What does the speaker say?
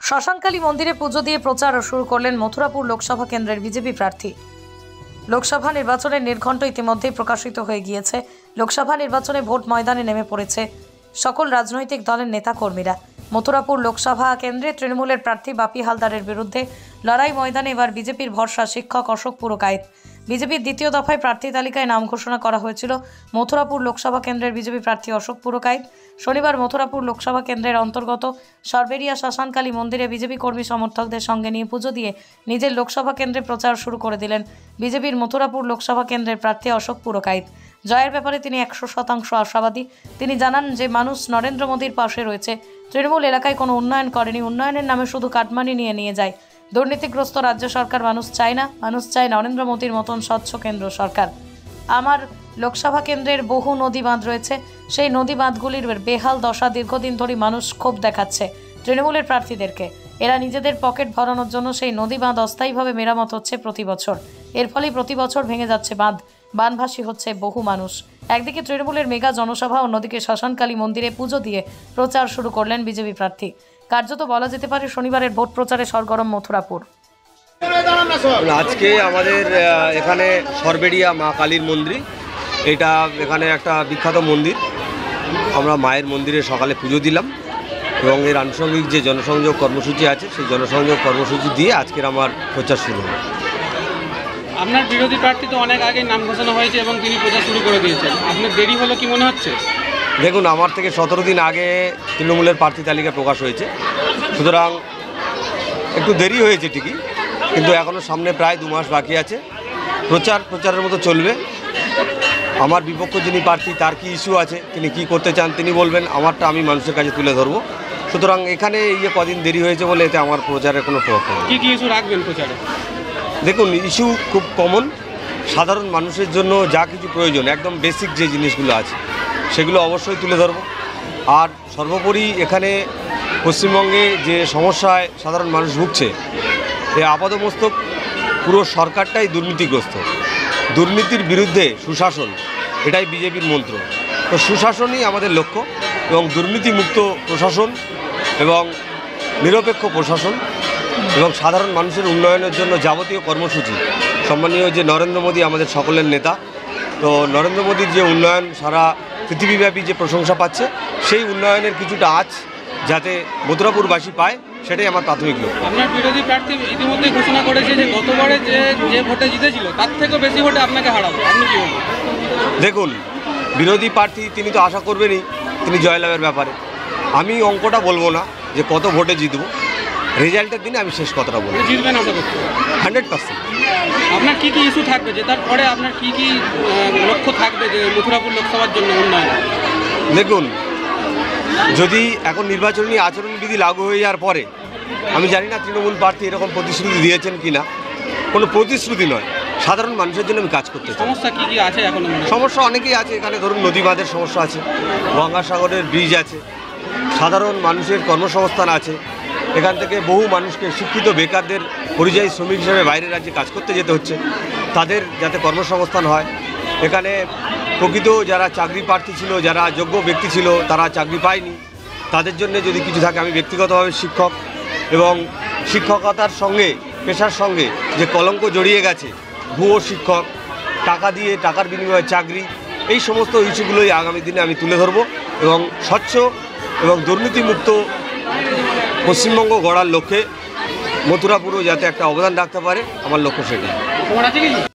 শ্মশানকালী মন্দিরে পুজো দিয়ে প্রচার শুরু করলেন মথুরাপুর লোকসভা কেন্দ্রের বিজেপি প্রার্থী। লোকসভা নির্বাচনের নির্ঘণ্ট ইতিমধ্যেই প্রকাশিত হয়ে গিয়েছে। লোকসভা নির্বাচনে ভোট ময়দানে নেমে পড়েছে সকল রাজনৈতিক দলের নেতাকর্মীরা। মথুরাপুর লোকসভা কেন্দ্রে তৃণমূলের প্রার্থী বাপি হালদারের বিরুদ্ধে লড়াই ময়দানে এবার বিজেপির ভরসা শিক্ষক অশোক পুরকাইত। বিজেপির দ্বিতীয় দফায় প্রার্থী তালিকায় নাম ঘোষণা করা হয়েছিল মথুরাপুর লোকসভা কেন্দ্রের বিজেপি প্রার্থী অশোক পুরকাইত। শনিবার মথুরাপুর লোকসভা কেন্দ্রের অন্তর্গত সরবেরিয়া শ্মশানকালী মন্দিরে বিজেপি কর্মী সমর্থকদের সঙ্গে নিয়ে পুজো দিয়ে নিজের লোকসভা কেন্দ্রে প্রচার শুরু করে দিলেন বিজেপির মথুরাপুর লোকসভা কেন্দ্রের প্রার্থী অশোক পুরকাইত। জয়ের ব্যাপারে তিনি 100% আশাবাদী। তিনি জানান যে মানুষ নরেন্দ্র মোদীর পাশে রয়েছে। তৃণমূল এলাকায় কোনো উন্নয়ন করেনি, উন্নয়নের নামে শুধু কাটমানি নিয়ে যায়। দুর্নীতিগ্রস্ত রাজ্য সরকার মানুষ চায় না, মানুষ চায় নরেন্দ্র মোদীর মতন স্বচ্ছ কেন্দ্র সরকার। আমার লোকসভা কেন্দ্রের বহু নদী বাঁধ রয়েছে, সেই নদী বাঁধগুলির বেহাল দশা দীর্ঘদিন ধরে মানুষ ক্ষোভ দেখাচ্ছে তৃণমূলের প্রার্থীদেরকে। এরা নিজেদের পকেট ভরানোর জন্য সেই নদী বাঁধ অস্থায়ীভাবে মেরামত হচ্ছে প্রতি বছর। এর ফলেই প্রতি বছর ভেঙে যাচ্ছে বাঁধ, বানভাসী হচ্ছে বহু মানুষ। একদিকে তৃণমূলের মেগা জনসভা, অন্যদিকে শ্মশানকালী মন্দিরে পুজো দিয়ে প্রচার শুরু করলেন বিজেপি প্রার্থী। কার্যত বলা যেতে পারে শনিবারের ভোট প্রচারে সরগরম মথুরাপুর। আজকে আমাদের এখানে সরবেরিয়া মা কালীর মন্দির, এটা এখানে একটা বিখ্যাত মন্দির। আমরা মায়ের মন্দিরে সকালে পুজো দিলাম এবং এর আনুষঙ্গিক যে জনসংযোগ কর্মসূচি আছে সেই জনসংযোগ কর্মসূচি দিয়ে আজকের আমার প্রচার শুরু হলো। আপনার বিরোধী প্রার্থী তো অনেক আগেই নাম ঘোষণা হয়েছে এবং তিনি প্রচার শুরু করে দিয়েছেন, আপনার দেরি হলো কি মনে হচ্ছে? দেখুন, আমার থেকে 17 দিন আগে তৃণমূলের প্রার্থী তালিকা প্রকাশ হয়েছে, সুতরাং একটু দেরি হয়েছে ঠিকই, কিন্তু এখনও সামনে প্রায় 2 মাস বাকি আছে। প্রচারের মতো চলবে। আমার বিপক্ষ যিনি প্রার্থী তার কি ইস্যু আছে, তিনি কি করতে চান তিনি বলবেন, আমারটা আমি মানুষের কাছে তুলে ধরবো। সুতরাং এখানে কদিন দেরি হয়েছে বলে এতে আমার প্রচারের কোনো প্রভাব পড়বে না। কী কী ইস্যু রাখবেন প্রচারে? দেখুন, ইস্যু খুব কমন, সাধারণ মানুষের জন্য যা কিছু প্রয়োজন, একদম বেসিক যে জিনিসগুলো আছে সেগুলো অবশ্যই তুলে ধরবো। আর সর্বোপরি এখানে পশ্চিমবঙ্গে যে সমস্যায় সাধারণ মানুষ ভুগছে, এই আপাতমস্তক পুরো সরকারটাই দুর্নীতিগ্রস্ত। দুর্নীতির বিরুদ্ধে সুশাসন, এটাই বিজেপির মন্ত্র। তো সুশাসনই আমাদের লক্ষ্য এবং দুর্নীতিমুক্ত প্রশাসন এবং নিরপেক্ষ প্রশাসন এবং সাধারণ মানুষের উন্নয়নের জন্য যাবতীয় কর্মসূচি। সম্মানীয় যে নরেন্দ্র মোদী আমাদের সকলের নেতা, তো নরেন্দ্র মোদীর যে উন্নয়ন সারা পৃথিবীব্যাপী যে প্রশংসা পাচ্ছে, সেই উন্নয়নের কিছুটা আঁচ যাতে মথুরাপুরবাসী পায়, সেটাই আমার প্রাথমিক লক্ষ্য। আপনার বিরোধী প্রার্থী ইতিমধ্যে ঘোষণা করেছে যে গতবারে যে ভোটে জিতেছিল তার থেকেও বেশি ভোটে আপনাকে হারাবো, আপনি কি বলবেন? দেখুন, বিরোধী প্রার্থী তিনি তো আশা করবেনই তিনি জয়লাভের ব্যাপারে। আমি অঙ্কটা বলবো না যে কত ভোটে জিতবো, রেজাল্টের দিনে আমি শেষ কথাটা বলবো। জিতবেন আশা করছি 100%। আপনার কী কী ইস্যু থাকবে, জেতার পরে আপনার কী কী লক্ষ্য থাকবে যে মথুরাপুর লোকসভার জন্য উন্নয়ন? দেখুন, যদি এখন নির্বাচনী আচরণবিধি লাগু হয়ে যাওয়ার পরে, আমি জানি না তৃণমূল প্রার্থী এরকম প্রতিশ্রুতি দিয়েছেন কি না। কোনো প্রতিশ্রুতি নয়, সাধারণ মানুষের জন্য আমি কাজ করতে চাই। সমস্যা কী কী আছে এখন? সমস্যা অনেকেই আছে এখানে, ধরুন নদী বাঁধের সমস্যা আছে, গঙ্গাসাগরের ব্রিজ আছে, সাধারণ মানুষের কর্মসংস্থান আছে। এখান থেকে বহু মানুষকে, শিক্ষিত বেকারদের পরিযায়ী শ্রমিক হিসেবে বাইরের রাজ্যে কাজ করতে যেতে হচ্ছে, তাদের যাতে কর্মসংস্থান হয়। এখানে প্রকৃত যারা চাকরি প্রার্থী ছিল, যারা যোগ্য ব্যক্তি ছিল, তারা চাকরি পায়নি, তাদের জন্য যদি কিছু থাকে। আমি ব্যক্তিগতভাবে শিক্ষক এবং শিক্ষকতার সঙ্গে, পেশার সঙ্গে যে কলঙ্ক জড়িয়ে গেছে, ভুয়ো শিক্ষক, টাকা দিয়ে টাকার বিনিময়ে চাকরি, এই সমস্ত ইস্যুগুলোই আগামী দিনে আমি তুলে ধরবো এবং স্বচ্ছ এবং দুর্নীতিমুক্ত পশ্চিমবঙ্গ গড়ার লক্ষ্যে মথুরাপুরও যাতে একটা অবদান রাখতে পারে, আমার লক্ষ্য সেটাই।